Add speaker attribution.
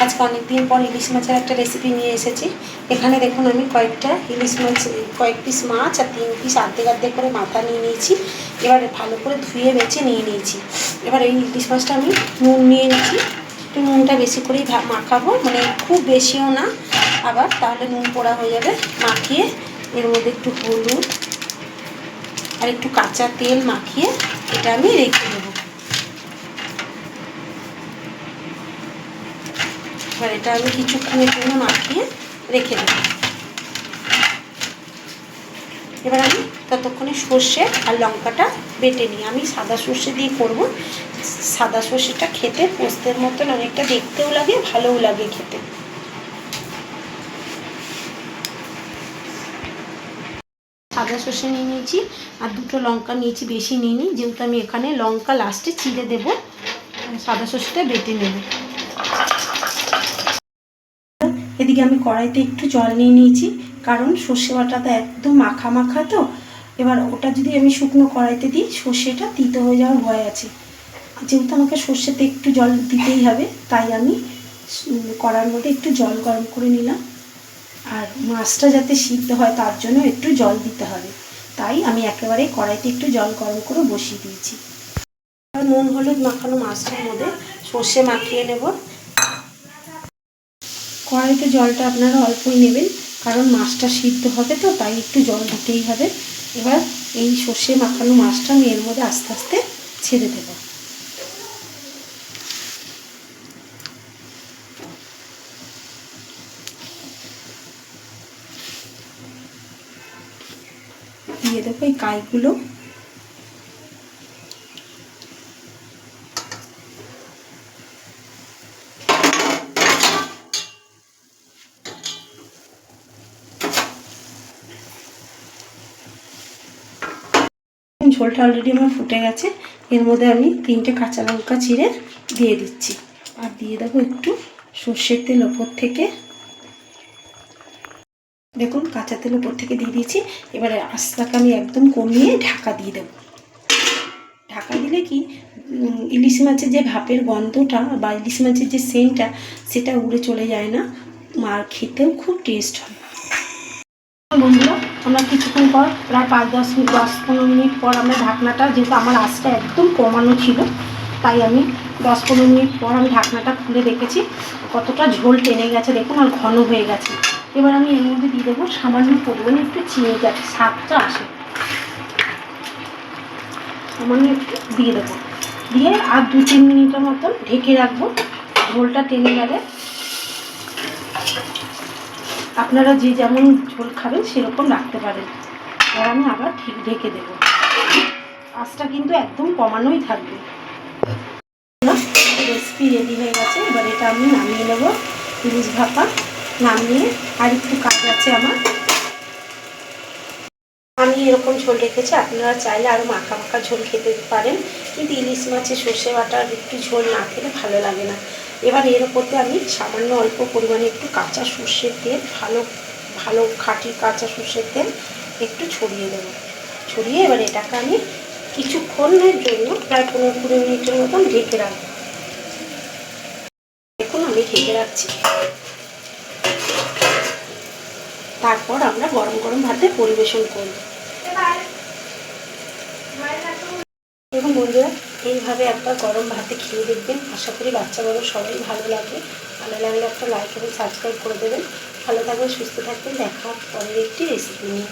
Speaker 1: আজকে অনেক দিন পর ইলিশ মাছের একটা রেসিপি নিয়ে এসেছি। এখানে দেখুন আমি কয়েকটা ইলিশ মাছ, কয়েক পিস মাছ আর 3 পিস অর্ধেক করে মাথা নিয়ে নিয়েছি। এবারে ভালো করে ধুয়ে বেছে নিয়ে নিয়েছি। এবার এই ইলিশ মাছটা আমি নুন নিয়ে নিয়েছি, একটু নুনটা বেশি করেই মাখাবো, মানে খুব বেশিও না, আবার তাহলে নুন পোড়া হয়ে যাবে। মাখিয়ে এর মধ্যে একটু হলুদ আর একটু কাঁচা তেল মাখিয়ে এটা আমি রেখে দেবো। এবার এটা আমি কিছুক্ষণের জন্য মাখিয়ে রেখে দেবো। এবার আমি ততক্ষণে সর্ষে আর লঙ্কাটা বেটে নিই। আমি সাদা সর্ষে দিয়ে করব। সাদা সর্ষেটা খেতে পোস্তের মতন অনেকটা দেখতেও লাগে, ভালোও লাগে খেতে। সাদা সর্ষে নিয়ে নিয়েছি আর 2টো লঙ্কা নিয়েছি, বেশি নিইনি, যেহেতু আমি এখানে লঙ্কা লাস্টে চিড়ে দেবো। সাদা সর্ষেটা বেটে নেব। এদিকে আমি কড়াইতে একটু জল নিয়ে নিয়েছি, কারণ সর্ষে বাটাটা একদম মাখা মাখা, তো এবার ওটা যদি আমি শুকনো কড়াইতে দিই সর্ষেটা তিতো হয়ে যাওয়ার ভয় আছে। যেহেতু আমাকে সর্ষেতে একটু জল দিতেই হবে, তাই আমি কড়ার মধ্যে একটু জল গরম করে নিলাম। আর মাছটা যাতে সিদ্ধ হয় তার জন্য একটু জল দিতে হবে, তাই আমি একেবারে কড়াইতে একটু জল গরম করে বসিয়ে দিয়েছি। নুন হলুদ মাখানো মাছটার মধ্যে সর্ষে মাখিয়ে নেব। কড়াইতে জলটা আপনারা অল্পই নেবেন, কারণ মাছটা সিদ্ধ হবে, তো তাই একটু জল দিতেই হবে। এবার এই সর্ষে মাখানো মাছটা আমি এর মধ্যে আস্তে আস্তে ছেড়ে দেব। দিয়ে দেবো এই কাইগুলো। ঝোলটা অলরেডি আমার ফুটে গেছে। এর মধ্যে আমি 3টে কাঁচা লঙ্কা চিড়ে দিয়ে দিচ্ছি, আর দিয়ে দেবো একটু সর্ষের তেল ওপর থেকে। দেখুন কাঁচা তেল ওপর থেকে দিয়ে দিয়েছি। এবারে আস্তাকে আমি একদম কমিয়ে ঢাকা দিয়ে দেবো। ঢাকা দিলে কি ইলিশ মাছের যে ভাপের গন্ধটা বা ইলিশ মাছের যে সেন্টটা, সেটা উড়ে চলে যায় না, আর খেতেও খুব টেস্ট হয়। বন্ধুরা, আমরা কিছুক্ষণ পর প্রায় 5-10-15 মিনিট পর আমরা ঢাকনাটা, যেহেতু আমার আঁচটা একদম কমানো ছিল, তাই আমি 10-15 মিনিট পর আমি ঢাকনাটা খুলে দেখেছি কতটা ঝোল টেনে গেছে দেখুন, আর ঘন হয়ে গেছে। এবার আমি এর মধ্যে দিয়ে দেবো সামান্য পরিমাণে একটু চিনি, যাতে স্বাদটা আসে। সামান্য একটু দিয়ে দেবো, দিয়ে আর 2-3 মিনিটের মতন ঢেকে রাখবো। ঝোলটা টেনে গেলে আপনারা যে যেমন ঝোল খাবেন সেরকম রাখতে পারেন। আর আমি আবার ঠিক ঢেকে দেব। আঁচটা কিন্তু একদম কমানোই থাকবে। রেসিপি রেডি হয়ে গেছে। এবার এটা আমি নামিয়ে নেব। ইলিশ ভাপা নামিয়ে আর একটু কাজ আছে আমার। আমি এরকম ঝোল রেখেছি, আপনারা চাইলে আরও মাখা মাখা ঝোল খেতে পারেন, কিন্তু ইলিশ মাছে সর্ষে বাটার একটু ঝোল না খেলে ভালো লাগে না। এবার এর ওপরতে আমি সামান্য অল্প পরিমাণে একটু কাঁচা সর্ষের তেল, ভালো খাঁটি কাঁচা সর্ষের তেল একটু ছড়িয়ে দেবো। ছড়িয়ে এবার এটাকে আমি কিছুক্ষণের জন্য প্রায় 15-20 মিনিটের মতন ঢেকে রাখবো। দেখুন আমি ঢেকে রাখছি। তারপর আমরা গরম গরম ভাতে পরিবেশন করব। দেখুন বন্ধুরা, এইভাবে একবার গরম ভাতে খেয়ে দেখবেন, আশা করি বাচ্চা বড় সবাই ভালো লাগবে। ভালো লাগলে একটা লাইক এবং সাবস্ক্রাইব করে দেবেন। ভালো থাকবেন, সুস্থ থাকবেন। দেখা পরের একটি রেসিপি নিয়ে।